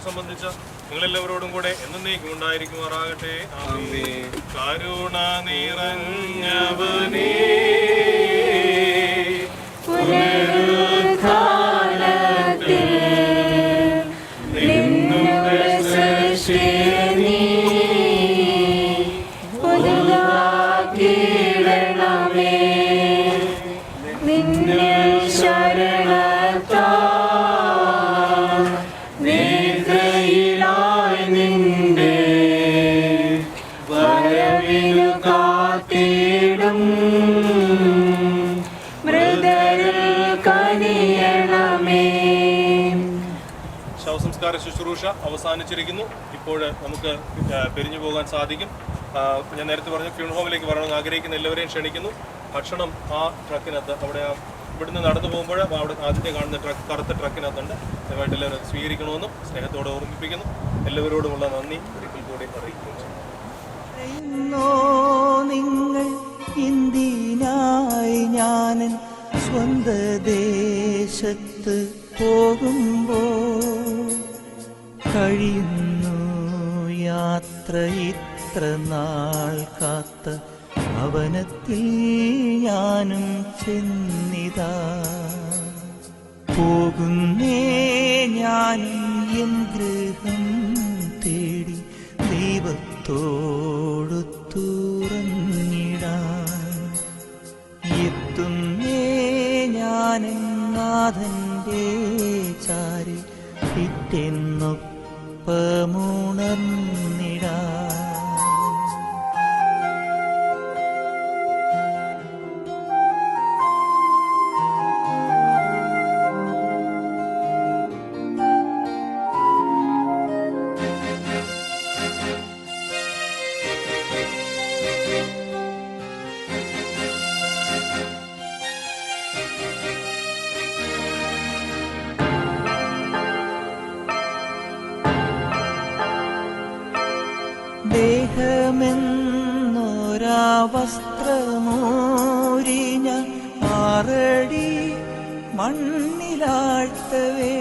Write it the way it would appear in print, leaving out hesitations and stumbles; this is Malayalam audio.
സംബന്ധിച്ച നിങ്ങളെല്ലാവരോടും കൂടെ എന്നേക്കും ഉണ്ടായിരിക്കുമാറാകട്ടെ. കരുണ നിറഞ്ഞവനേ, ശവസംസ്കാര ശുശ്രൂഷ അവസാനിച്ചിരിക്കുന്നു. ഇപ്പോൾ നമുക്ക് പിരിഞ്ഞു പോകാൻ സാധിക്കും. ഞാൻ നേരത്തെ പറഞ്ഞു ഫ്യൂണറൽ ഹോമിലേക്ക് വരണമെന്ന് ആഗ്രഹിക്കുന്ന എല്ലാവരെയും ക്ഷണിക്കുന്നു. ഭക്ഷണം ആ ട്രക്കിനകത്ത് അവിടെ ഇവിടുന്ന് നടന്നു പോകുമ്പോൾ അവിടെ ആദ്യത്തെ കാണുന്ന കറുത്ത ട്രക്കിനകത്തുണ്ട്. ദയവായിട്ട് എല്ലാവരും സ്വീകരിക്കണമെന്നും സ്നേഹത്തോടെ ഓർമ്മിപ്പിക്കുന്നു. എല്ലാവരോടുമുള്ള നന്ദി ഒരിക്കൽ കൂടി അറിയിക്കുന്നു. നിങ്ങൾ ഇന്ത്യനായി ഞാൻ സ്വന്ത ദേശത്ത് പോകുമ്പോൾ കഴിയുന്നു യാത്ര ഇത്ര നാൾ കാത്ത ഭവനത്തിൽ ഞാനും ചെന്നിതാ. പോകുന്നേ ഞാനും എൻ ഗൃഹം തേടി ദൈവത്തോടു തുറന്നിടാൻ. എത്തുന്നേ ഞാനും നാഥന്റെ ചാരി പിറ്റെന്നൊപ്പമുണർന്നിടാൻ. ദേഹമെന്നൊരാ വസ്ത്രമൂരിഞ്ഞ 6 അടി മണ്ണിലാഴ്ത്തവേ